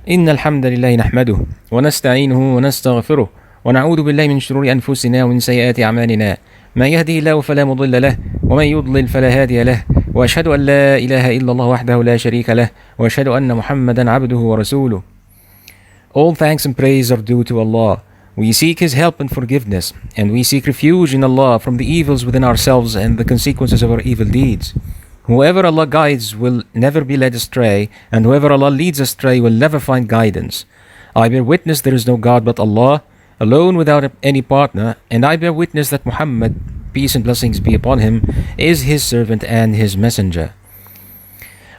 إن الحمد لله نحمده ونستعينه ونستغفره ونعوذ بالله من شرور أنفسنا ومن سيئات أعمالنا. من يهده الله فلا مضل له ومن يضلل فلا هادي له، وأشهد أن لا إله إلا الله وحده لا شريك له، وأشهد أن محمدا عبده ورسوله. All thanks and praise are due to Allah. We seek His help and forgiveness, and we seek refuge in Allah from the evils within ourselves and the consequences of our evil deeds. Whoever Allah guides will never be led astray, and whoever Allah leads astray will never find guidance. I bear witness there is no God but Allah, alone without any partner, and I bear witness that Muhammad, peace and blessings be upon him, is his servant and his messenger.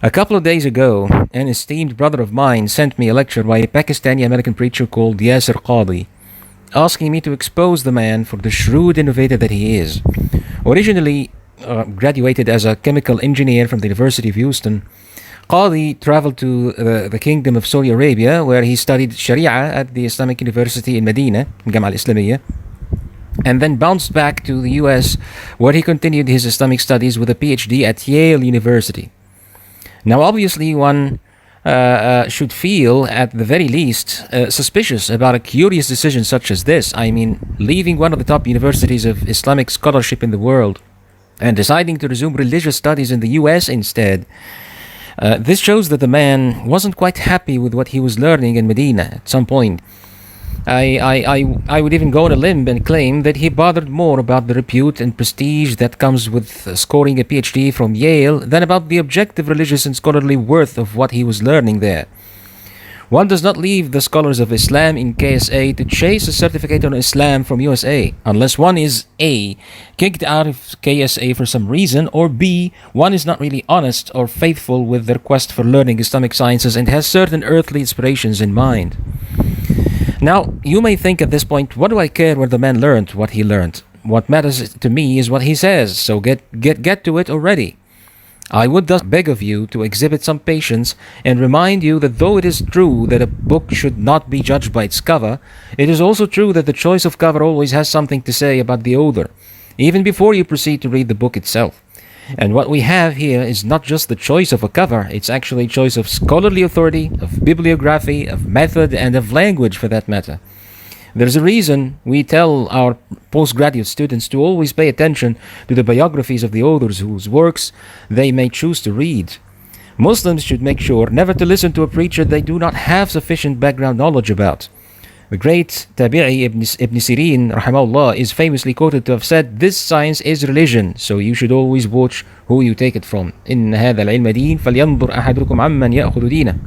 A couple of days ago, an esteemed brother of mine sent me a lecture by a Pakistani-American preacher called Yasser Qadhi, asking me to expose the man for the shrewd innovator that he is. Originally graduated as a chemical engineer from the University of Houston, Qadhi traveled to the Kingdom of Saudi Arabia, where he studied Sharia at the Islamic University in Medina, Jama'ah al-Islamiyya, and then bounced back to the US, where he continued his Islamic studies with a PhD at Yale University. Now, obviously, one should feel, at the very least, suspicious about a curious decision such as this. I mean, leaving one of the top universities of Islamic scholarship in the world and deciding to resume religious studies in the US instead. This shows that the man wasn't quite happy with what he was learning in Medina at some point. I would even go on a limb and claim that he bothered more about the repute and prestige that comes with scoring a PhD from Yale than about the objective religious and scholarly worth of what he was learning there. One does not leave the scholars of Islam in KSA to chase a certificate on Islam from USA, unless one is A, kicked out of KSA for some reason, or B, one is not really honest or faithful with their quest for learning Islamic sciences and has certain earthly inspirations in mind. Now, you may think at this point, what do I care where the man learned what he learned? What matters to me is what he says, so get to it already. I would thus beg of you to exhibit some patience and remind you that though it is true that a book should not be judged by its cover, it is also true that the choice of cover always has something to say about the author, even before you proceed to read the book itself. And what we have here is not just the choice of a cover, it's actually a choice of scholarly authority, of bibliography, of method, and of language for that matter. There's a reason we tell our postgraduate students to always pay attention to the biographies of the authors whose works they may choose to read. Muslims should make sure never to listen to a preacher they do not have sufficient background knowledge about. The great Tabi'i Ibn Sirin, rahimahullah, is famously quoted to have said, "This science is religion, so you should always watch who you take it from. إن هذا العلم دين فلينظر أحدكم عمن يأخذ دينه."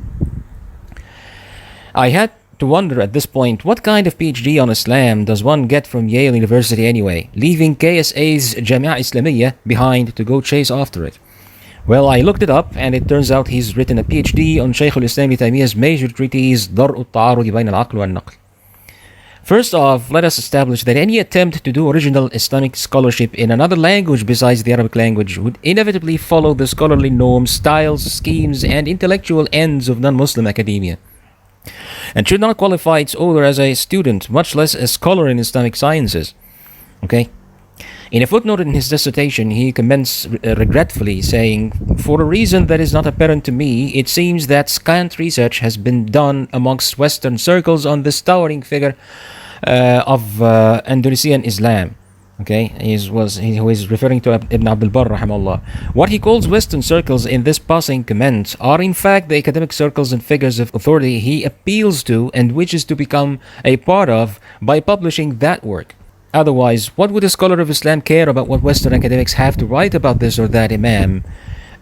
I had to wonder at this point, what kind of PhD on Islam does one get from Yale University anyway, leaving KSA's Jama'ah Islamiyya behind to go chase after it? Well, I looked it up, and it turns out he's written a PhD on Shaykh al-Islam Ibn Taymiyyah's major treatise, درء التعارض بين العقل والنقل. First off, let us establish that any attempt to do original Islamic scholarship in another language besides the Arabic language would inevitably follow the scholarly norms, styles, schemes, and intellectual ends of non-Muslim academia, and should not qualify its author as a student, much less a scholar in Islamic sciences. Okay? In a footnote in his dissertation, he comments regretfully, saying, "For a reason that is not apparent to me, it seems that scant research has been done amongst Western circles on this towering figure of Andalusian Islam." Okay, he was referring to Ibn Abdul Barr, rahimahullah. What he calls Western circles in this passing comment are in fact the academic circles and figures of authority he appeals to and wishes to become a part of by publishing that work. Otherwise, what would a scholar of Islam care about what Western academics have to write about this or that imam,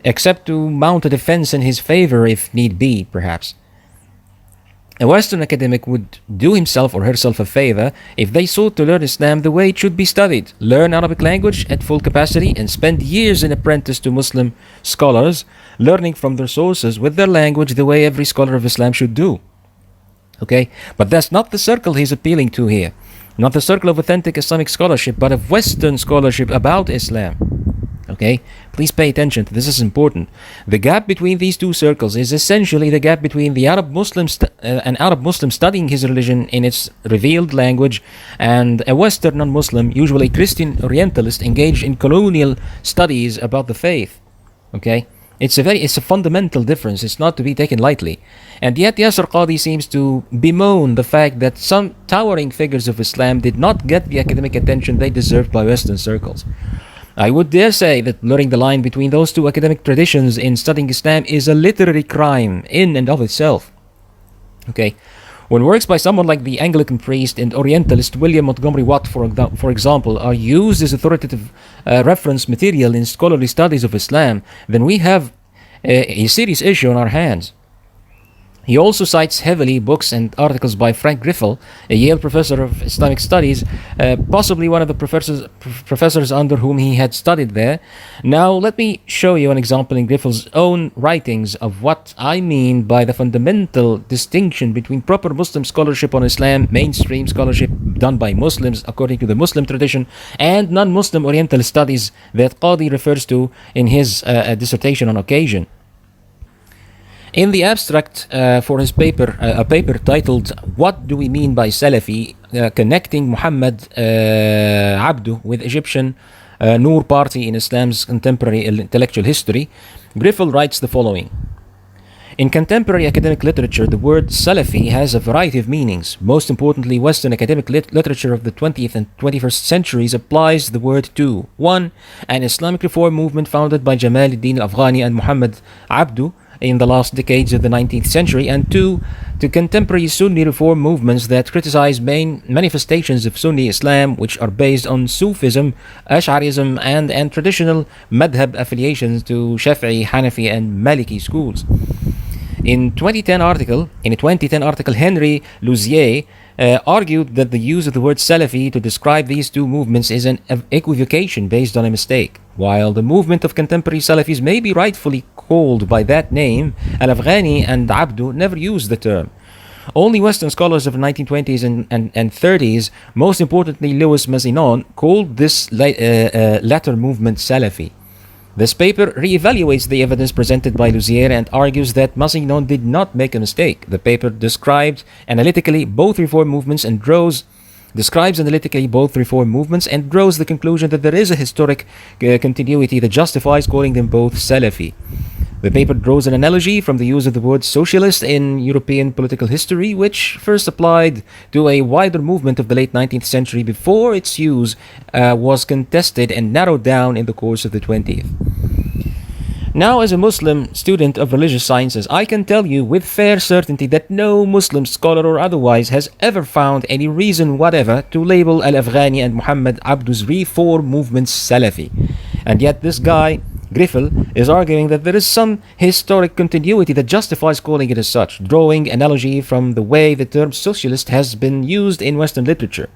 except to mount a defense in his favor if need be, perhaps? A Western academic would do himself or herself a favor if they sought to learn Islam the way it should be studied, learn Arabic language at full capacity, and spend years in apprentice to Muslim scholars, learning from their sources with their language the way every scholar of Islam should do. Okay? But that's not the circle he's appealing to here. Not the circle of authentic Islamic scholarship, but of Western scholarship about Islam. Okay? Please pay attention. This is important. The gap between these two circles is essentially the gap between the Arab Muslim an Arab Muslim studying his religion in its revealed language and a Western non-Muslim, usually Christian Orientalist, engaged in colonial studies about the faith. Okay? It's a fundamental difference. It's not to be taken lightly. And yet Yasser Qadhi seems to bemoan the fact that some towering figures of Islam did not get the academic attention they deserved by Western circles. I would dare say that blurring the line between those two academic traditions in studying Islam is a literary crime in and of itself. Okay, when works by someone like the Anglican priest and Orientalist William Montgomery Watt, for example, are used as authoritative reference material in scholarly studies of Islam, then we have a serious issue on our hands. He also cites heavily books and articles by Frank Griffel, a Yale professor of Islamic studies, possibly one of the professors under whom he had studied there. Now, let me show you an example in Griffel's own writings of what I mean by the fundamental distinction between proper Muslim scholarship on Islam, mainstream scholarship done by Muslims according to the Muslim tradition, and non-Muslim Oriental studies that Qadhi refers to in his dissertation on occasion. In the abstract for his paper, a paper titled "What Do We Mean by Salafi? Connecting Muhammad Abdu with Egyptian Noor Party in Islam's Contemporary Intellectual History," Griffel writes the following. In contemporary academic literature, the word Salafi has a variety of meanings. Most importantly, Western academic literature of the 20th and 21st centuries applies the word to 1. An Islamic reform movement founded by Jamal ad-Din al-Afghani and Muhammad Abdu in the last decades of the 19th century, and 2. to contemporary Sunni reform movements that criticize main manifestations of Sunni Islam, which are based on Sufism, Ash'arism, and traditional madhab affiliations to Shafi'i, Hanafi, and Maliki schools. In a 2010 article, Henry Louzier argued that the use of the word Salafi to describe these two movements is an equivocation based on a mistake. While the movement of contemporary Salafis may be rightfully called by that name, Al-Afghani and Abdu never used the term. Only Western scholars of the 1920s and 30s, most importantly Louis Massignon, called this latter movement Salafi. This paper re-evaluates the evidence presented by Louzier and argues that Massignon did not make a mistake. The paper describes analytically both reform movements and draws the conclusion that there is a historic continuity that justifies calling them both Salafi. The paper draws an analogy from the use of the word socialist in European political history, which first applied to a wider movement of the late 19th century before its use was contested and narrowed down in the course of the 20th. Now, as a Muslim student of religious sciences, I can tell you with fair certainty that no Muslim scholar or otherwise has ever found any reason whatever to label Al-Afghani and Muhammad Abdu's reform movements Salafi. And yet this guy, Griffel, is arguing that there is some historic continuity that justifies calling it as such, drawing analogy from the way the term socialist has been used in Western literature.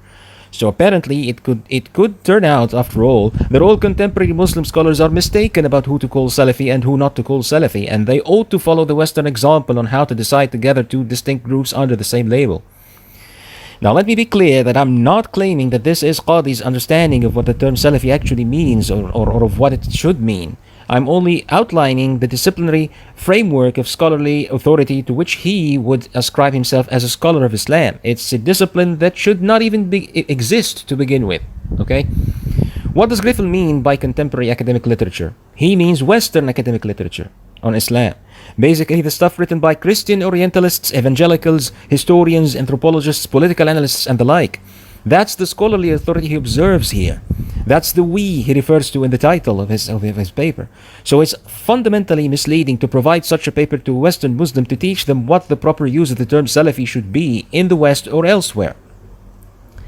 So apparently it could turn out, after all, that all contemporary Muslim scholars are mistaken about who to call Salafi and who not to call Salafi, and they ought to follow the Western example on how to decide to gather two distinct groups under the same label. Now let me be clear that I'm not claiming that this is Qadhi's understanding of what the term Salafi actually means or of what it should mean. I'm only outlining the disciplinary framework of scholarly authority to which he would ascribe himself as a scholar of Islam. It's a discipline that should not even exist to begin with. Okay? What does Griffel mean by contemporary academic literature? He means Western academic literature on Islam. Basically, the stuff written by Christian Orientalists, evangelicals, historians, anthropologists, political analysts, and the like. That's the scholarly authority he observes here. That's the we he refers to in the title of his paper. So it's fundamentally misleading to provide such a paper to a Western Muslim to teach them what the proper use of the term Salafi should be in the West or elsewhere.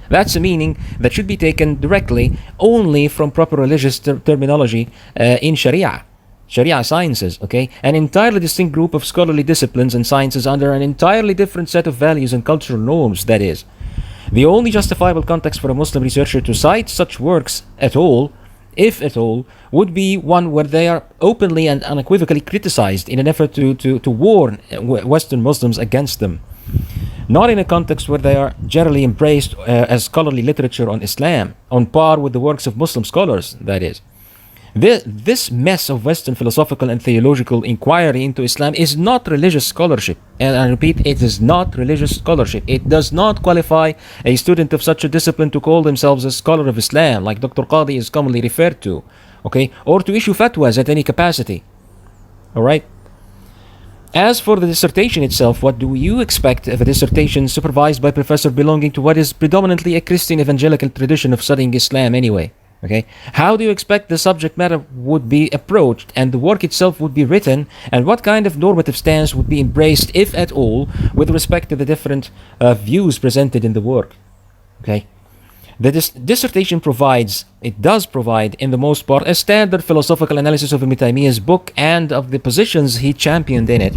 That's a meaning that should be taken directly only from proper religious terminology in Sharia sciences, okay? An entirely distinct group of scholarly disciplines and sciences under an entirely different set of values and cultural norms, that is. The only justifiable context for a Muslim researcher to cite such works at all, if at all, would be one where they are openly and unequivocally criticized in an effort to warn Western Muslims against them. Not in a context where they are generally embraced as scholarly literature on Islam, on par with the works of Muslim scholars, that is. This mess of Western philosophical and theological inquiry into Islam is not religious scholarship. And I repeat, it is not religious scholarship. It does not qualify a student of such a discipline to call themselves a scholar of Islam, like Dr. Qadhi is commonly referred to, okay, or to issue fatwas at any capacity. Alright? As for the dissertation itself, what do you expect of a dissertation supervised by a professor belonging to what is predominantly a Christian evangelical tradition of studying Islam anyway? Okay, how do you expect the subject matter would be approached and the work itself would be written, and what kind of normative stance would be embraced, if at all, with respect to the different views presented in the work? Okay, the dissertation does provide, in the most part, a standard philosophical analysis of Ibn Taymiyyah's book and of the positions he championed in it,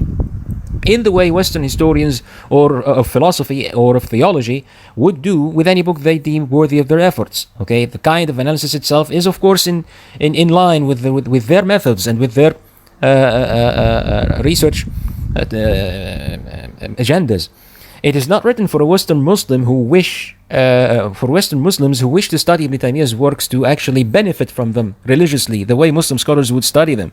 in the way Western historians or of philosophy or of theology would do with any book they deem worthy of their efforts. Okay, the kind of analysis itself is, of course, in line with their methods and with their research agendas. It is not written for a Western Muslim who Western Muslims who wish to study Ibn Taymiyyah's works to actually benefit from them religiously, the way Muslim scholars would study them.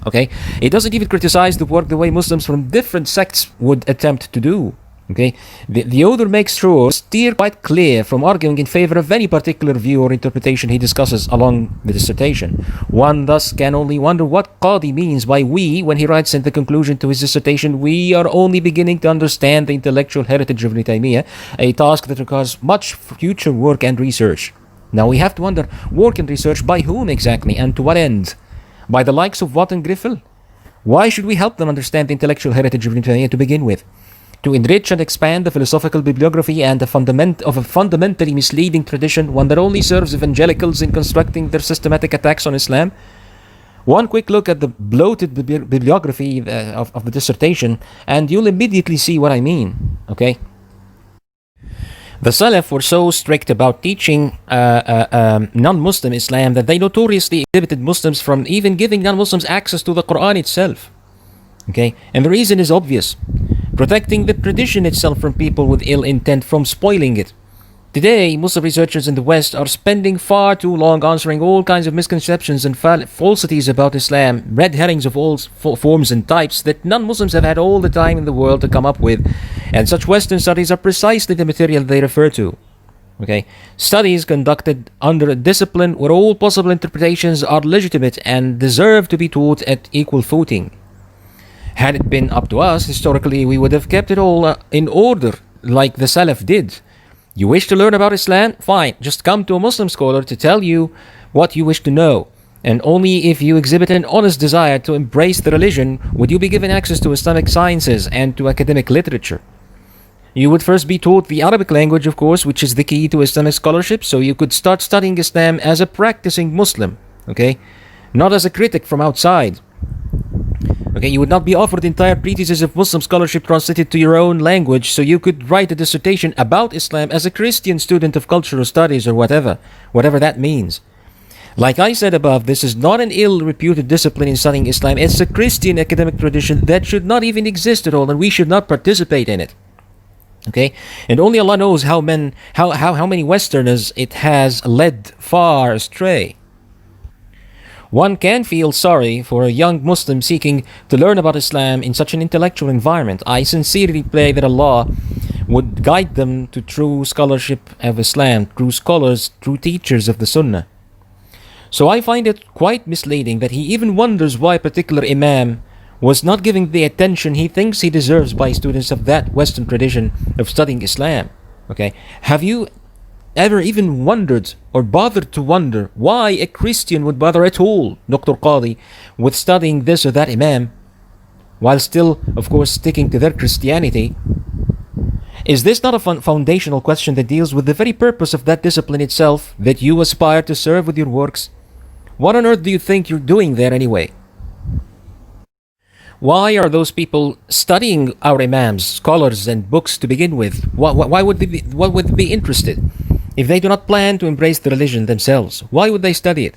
Okay, it doesn't even criticize the work the way Muslims from different sects would attempt to do. Okay, the author makes sure to steer quite clear from arguing in favor of any particular view or interpretation he discusses along the dissertation. One thus can only wonder what Qadhi means by we when he writes in the conclusion to his dissertation, "We are only beginning to understand the intellectual heritage of Ibn Taymiyyah, a task that requires much future work and research." Now we have to wonder, work and research by whom exactly and to what end? By the likes of Watt and Griffel? Why should we help them understand the intellectual heritage of Ibn Taymiyyah to begin with? To enrich and expand the philosophical bibliography and a fundamentally misleading tradition, one that only serves evangelicals in constructing their systematic attacks on Islam? One quick look at the bloated bibliography of the dissertation and you'll immediately see what I mean. Okay? The Salaf were so strict about teaching non-Muslim Islam that they notoriously inhibited Muslims from even giving non-Muslims access to the Quran itself. Okay, and the reason is obvious: protecting the tradition itself from people with ill intent from spoiling it. Today, Muslim researchers in the West are spending far too long answering all kinds of misconceptions and falsities about Islam, red herrings of all forms and types that non-Muslims have had all the time in the world to come up with, and such Western studies are precisely the material they refer to. Okay, studies conducted under a discipline where all possible interpretations are legitimate and deserve to be taught at equal footing. Had it been up to us, historically, we would have kept it all in order, like the Salaf did. You wish to learn about Islam? Fine, just come to a Muslim scholar to tell you what you wish to know. And only if you exhibit an honest desire to embrace the religion would you be given access to Islamic sciences and to academic literature. You would first be taught the Arabic language, of course, which is the key to Islamic scholarship, so you could start studying Islam as a practicing Muslim, okay? Not as a critic from outside. Okay, you would not be offered entire treatises of Muslim scholarship translated to your own language, so you could write a dissertation about Islam as a Christian student of cultural studies or whatever that means. Like I said above, this is not an ill-reputed discipline in studying Islam. It's a Christian academic tradition that should not even exist at all, and we should not participate in it. Okay, and only Allah knows how many Westerners it has led far astray. One can feel sorry for a young Muslim seeking to learn about Islam in such an intellectual environment. I sincerely pray that Allah would guide them to true scholarship of Islam, true scholars, true teachers of the Sunnah. So I find it quite misleading that he even wonders why a particular Imam was not giving the attention he thinks he deserves by students of that Western tradition of studying Islam. Okay, have you ever even wondered or bothered to wonder why a Christian would bother at all, Dr. Qadhi, with studying this or that Imam, while still, of course, sticking to their Christianity? Is this not a foundational question that deals with the very purpose of that discipline itself that you aspire to serve with your works? What on earth do you think you're doing there anyway? Why are those people studying our Imams, scholars, and books to begin with? Why would they be interested? If they do not plan to embrace the religion themselves, why would they study it?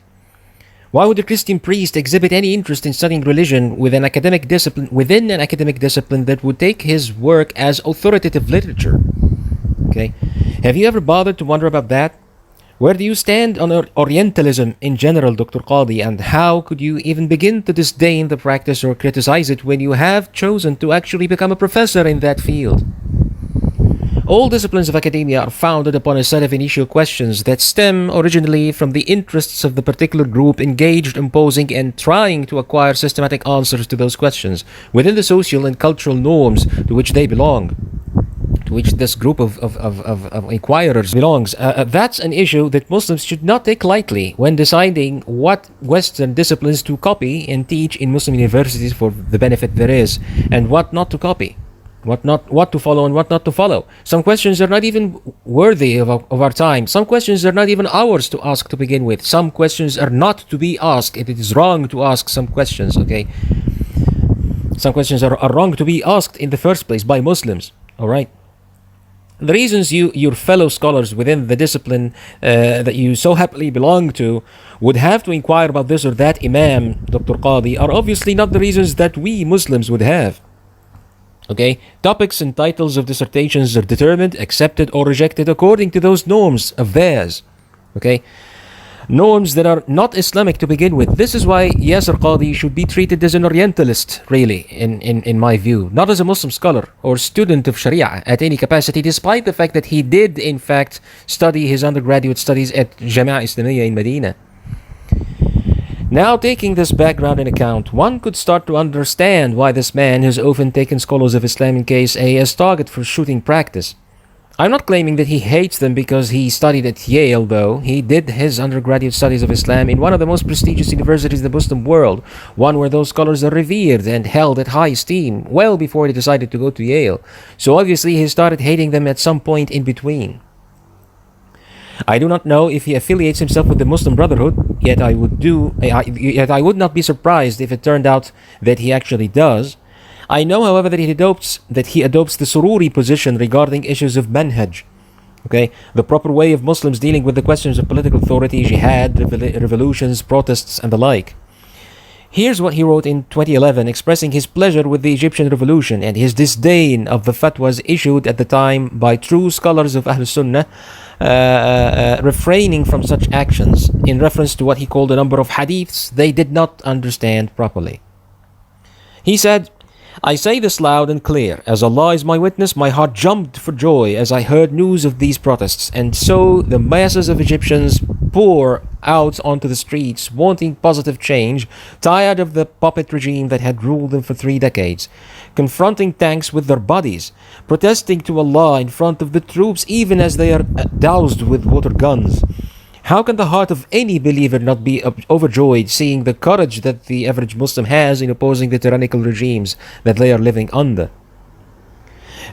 Why would a Christian priest exhibit any interest in studying religion within an academic discipline that would take his work as authoritative literature? Okay, have you ever bothered to wonder about that? Where do you stand on Orientalism in general, Dr. Qadhi, and how could you even begin to disdain the practice or criticize it when you have chosen to actually become a professor in that field? All disciplines of academia are founded upon a set of initial questions that stem originally from the interests of the particular group engaged in posing and trying to acquire systematic answers to those questions within the social and cultural norms to which they belong, to which this group of inquirers belongs. That's an issue that Muslims should not take lightly when deciding what Western disciplines to copy and teach in Muslim universities for the benefit there is, and what not to copy, what to follow and what not to follow. Some questions are not even worthy of our time. Some questions are not even ours to ask to begin with. Some questions are not to be asked. It is wrong to ask some questions, okay? Some questions are wrong to be asked in the first place by Muslims, all right? The reasons your fellow scholars within the discipline that you so happily belong to would have to inquire about this or that Imam, Dr. Qadhi, are obviously not the reasons that we Muslims would have. Okay? Topics and titles of dissertations are determined, accepted or rejected according to those norms of theirs. Okay? Norms that are not Islamic to begin with. This is why Yasser Qadhi should be treated as an Orientalist, really, in my view, not as a Muslim scholar or student of Sharia at any capacity, despite the fact that he did, in fact, study his undergraduate studies at Jamia Islamiyya in Medina. Now, taking this background in account, one could start to understand why this man has often taken scholars of Islam in Case A as target for shooting practice. I'm not claiming that he hates them because he studied at Yale, though. He did his undergraduate studies of Islam in one of the most prestigious universities in the Muslim world, one where those scholars are revered and held at high esteem, well before he decided to go to Yale. So obviously he started hating them at some point in between. I do not know if he affiliates himself with the Muslim Brotherhood, yet I would not be surprised if it turned out that he actually does. I know, however, that he adopts the Sururi position regarding issues of manhaj. Okay, the proper way of Muslims dealing with the questions of political authority, jihad, revolutions, protests, and the like. Here's what he wrote in 2011, expressing his pleasure with the Egyptian revolution and his disdain of the fatwas issued at the time by true scholars of Ahl Sunnah, refraining from such actions in reference to what he called a number of hadiths they did not understand properly. He said, I say this loud and clear. As Allah is my witness, my heart jumped for joy as I heard news of these protests, and so the masses of Egyptians pour out onto the streets, wanting positive change, tired of the puppet regime that had ruled them for 3 decades, confronting tanks with their bodies, protesting to Allah in front of the troops even as they are doused with water guns. How can the heart of any believer not be overjoyed seeing the courage that the average Muslim has in opposing the tyrannical regimes that they are living under?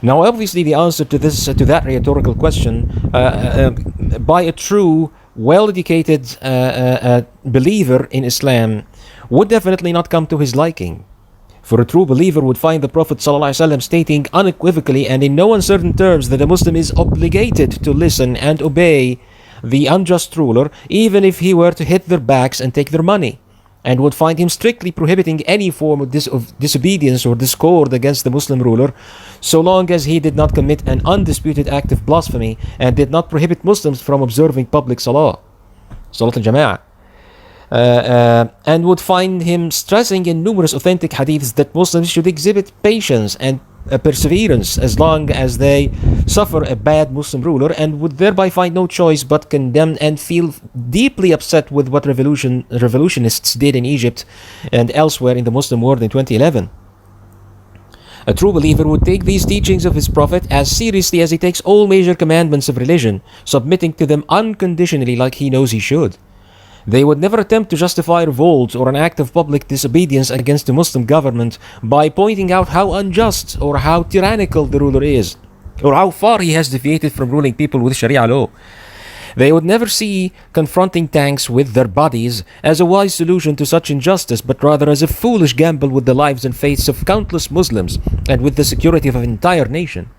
Now, obviously, the answer to that rhetorical question by a true, well-educated believer in Islam would definitely not come to his liking. For a true believer would find the Prophet ﷺ stating unequivocally and in no uncertain terms that a Muslim is obligated to listen and obey the unjust ruler, even if he were to hit their backs and take their money, and would find him strictly prohibiting any form of disobedience or discord against the Muslim ruler, so long as he did not commit an undisputed act of blasphemy and did not prohibit Muslims from observing public salah al-Jama'ah. And would find him stressing in numerous authentic hadiths that Muslims should exhibit patience and perseverance as long as they suffer a bad Muslim ruler, and would thereby find no choice but condemn and feel deeply upset with what revolutionists did in Egypt and elsewhere in the Muslim world in 2011. A true believer would take these teachings of his Prophet as seriously as he takes all major commandments of religion, submitting to them unconditionally like he knows he should. They would never attempt to justify revolt or an act of public disobedience against the Muslim government by pointing out how unjust or how tyrannical the ruler is, or how far he has deviated from ruling people with Sharia law. They would never see confronting tanks with their bodies as a wise solution to such injustice, but rather as a foolish gamble with the lives and faiths of countless Muslims and with the security of an entire nation.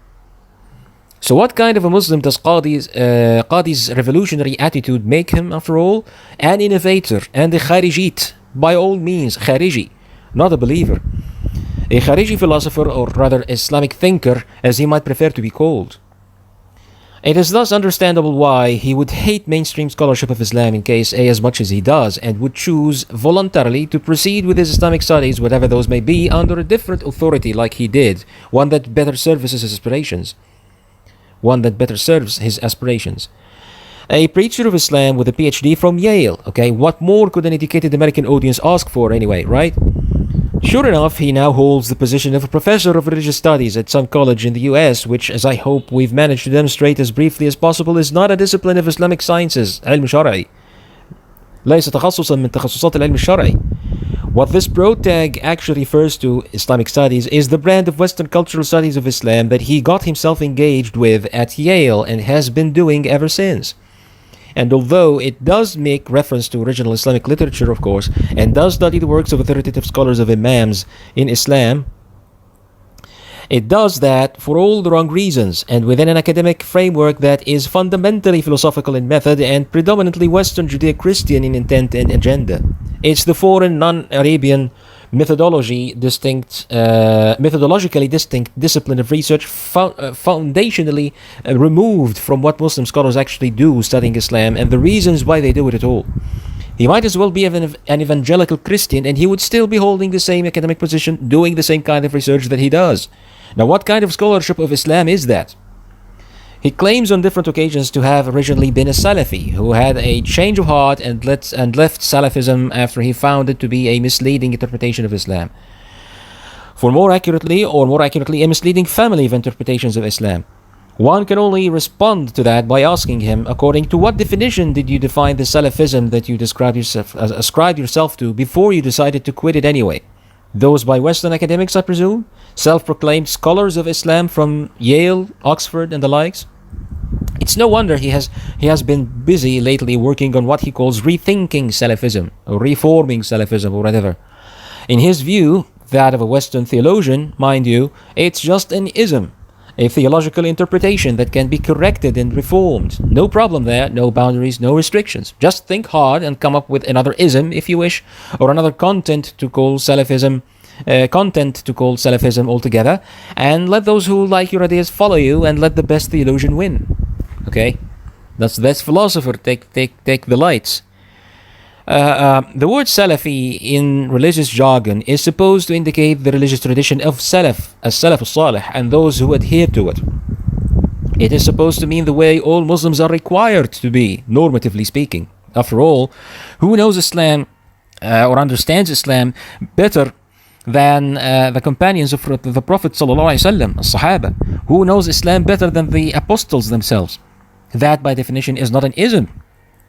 So what kind of a Muslim does Qadhi's revolutionary attitude make him, after all? An innovator and a Kharijit, by all means, Khariji, not a believer. A Khariji philosopher, or rather Islamic thinker, as he might prefer to be called. It is thus understandable why he would hate mainstream scholarship of Islam in Case A as much as he does, and would choose voluntarily to proceed with his Islamic studies, whatever those may be, under a different authority like he did, one that better services his aspirations. one that better serves his aspirations. A preacher of Islam with a PhD from Yale. Okay, what more could an educated American audience ask for anyway, right? Sure enough, he now holds the position of a professor of religious studies at some college in the US, which, as I hope we've managed to demonstrate as briefly as possible, is not a discipline of Islamic sciences, علم شرعي. ليس تخصصا من تخصصات العلم الشرعي. What this broad tag actually refers to, Islamic studies, is the brand of Western cultural studies of Islam that he got himself engaged with at Yale and has been doing ever since. And although it does make reference to original Islamic literature, of course, and does study the works of authoritative scholars of Imams in Islam, it does that for all the wrong reasons and within an academic framework that is fundamentally philosophical in method and predominantly Western Judeo-Christian in intent and agenda. It's the foreign non-Arabian methodologically distinct discipline of research foundationally removed from what Muslim scholars actually do studying Islam and the reasons why they do it at all. He might as well be an evangelical Christian and he would still be holding the same academic position, doing the same kind of research that he does. Now, what kind of scholarship of Islam is that? He claims on different occasions to have originally been a Salafi who had a change of heart and left Salafism after he found it to be a misleading interpretation of Islam. More accurately, a misleading family of interpretations of Islam. One can only respond to that by asking him, according to what definition did you define the Salafism that you ascribed yourself to before you decided to quit it anyway? Those by Western academics, I presume? Self-proclaimed scholars of Islam from Yale, Oxford, and the likes? It's no wonder he has been busy lately working on what he calls rethinking Salafism, or reforming Salafism, or whatever. In his view, that of a Western theologian, mind you, it's just an ism, a theological interpretation that can be corrected and reformed. No problem there, no boundaries, no restrictions. Just think hard and come up with another ism, if you wish, or another content to call Salafism altogether, and let those who like your ideas follow you, and let the best theologian win. Okay, that's philosopher. Take the lights. The word Salafi in religious jargon is supposed to indicate the religious tradition of Salaf, as-Salaf al-Salih, and those who adhere to it. It is supposed to mean the way all Muslims are required to be, normatively speaking. After all, who knows Islam or understands Islam better than the companions of the Prophet ﷺ, Sahaba? Who knows Islam better than the apostles themselves? That, by definition, is not an ism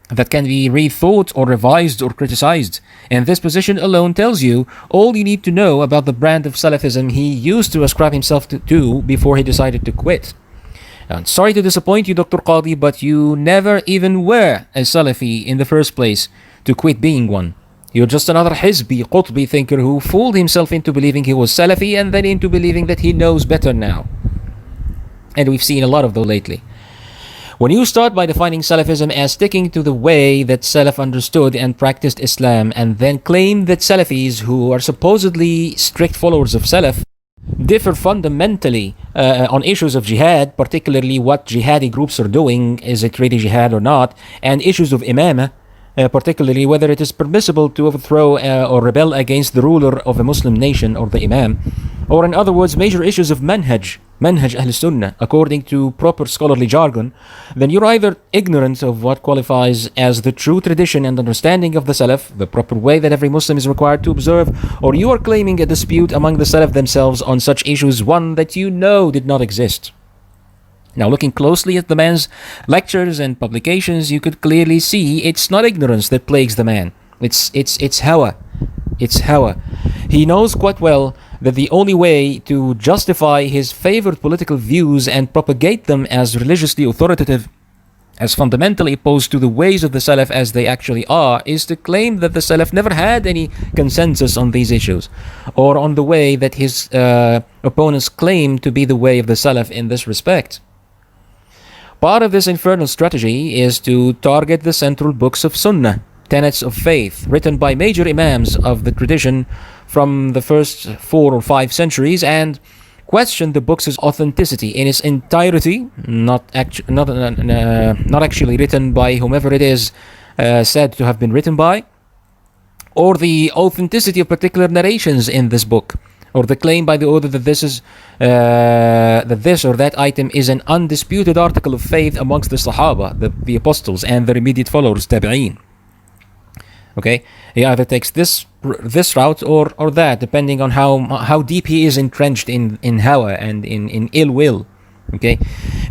that can be rethought or revised or criticized. And this position alone tells you all you need to know about the brand of Salafism he used to ascribe himself to before he decided to quit. And sorry to disappoint you, Dr. Qadhi, but you never even were a Salafi in the first place to quit being one. You're just another Hizbi, Qutbi thinker who fooled himself into believing he was Salafi and then into believing that he knows better now. And we've seen a lot of those lately. When you start by defining Salafism as sticking to the way that Salaf understood and practiced Islam, and then claim that Salafis, who are supposedly strict followers of Salaf, differ fundamentally on issues of jihad, particularly what jihadi groups are doing, is it really jihad or not, and issues of imamah, particularly whether it is permissible to overthrow or rebel against the ruler of a Muslim nation or the imam, or in other words, major issues of manhaj Ahl Sunnah, according to proper scholarly jargon, then you're either ignorant of what qualifies as the true tradition and understanding of the Salaf, the proper way that every Muslim is required to observe, or you are claiming a dispute among the Salaf themselves on such issues, one that you know did not exist. Now, looking closely at the man's lectures and publications, you could clearly see it's not ignorance that plagues the man. It's hawa. It's hawa. He knows quite well that the only way to justify his favored political views and propagate them as religiously authoritative, as fundamentally opposed to the ways of the Salaf as they actually are, is to claim that the Salaf never had any consensus on these issues, or on the way that his opponents claim to be the way of the Salaf in this respect. Part of this infernal strategy is to target the central books of Sunnah, tenets of faith, written by major imams of the tradition from the first 4 or 5 centuries, and question the book's authenticity in its entirety, not actually written by whomever it is said to have been written by, or the authenticity of particular narrations in this book, or the claim by the author that this or that item is an undisputed article of faith amongst the Sahaba, the apostles, and their immediate followers, tabi'een. Okay, he either takes this route or that, depending on how deep he is entrenched in hawa and in ill will. Okay,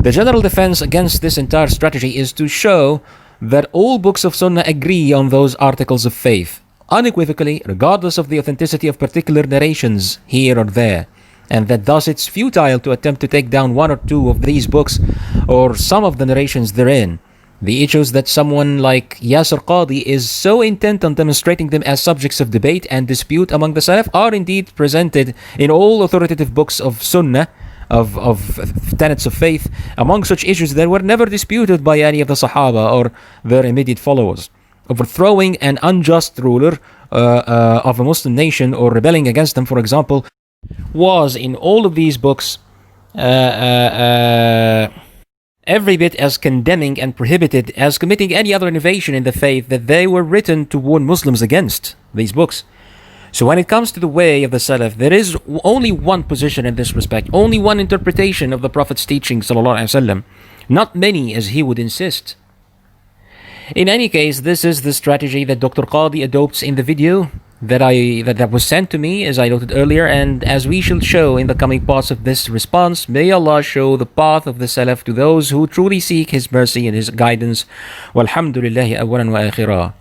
the general defense against this entire strategy is to show that all books of Sunnah agree on those articles of faith, unequivocally, regardless of the authenticity of particular narrations here or there, and that thus it's futile to attempt to take down one or two of these books or some of the narrations therein. The issues that someone like Yasser Qadhi is so intent on demonstrating them as subjects of debate and dispute among the Salaf are indeed presented in all authoritative books of Sunnah, of tenets of faith. Among such issues that were never disputed by any of the Sahaba or their immediate followers. Overthrowing an unjust ruler of a Muslim nation or rebelling against them, for example, was in all of these books every bit as condemning and prohibited as committing any other innovation in the faith that they were written to warn Muslims against, these books. So when it comes to the way of the Salaf, there is only one position in this respect, only one interpretation of the Prophet's teaching, sallallahu alaihi wasallam, not many as he would insist. In any case, this is the strategy that Dr. Qadhi adopts in the video that was sent to me, as I noted earlier, and as we shall show in the coming parts of this response, may Allah show the path of the Salaf to those who truly seek His mercy and His guidance. Walhamdulillahi awwalan wa akhirah.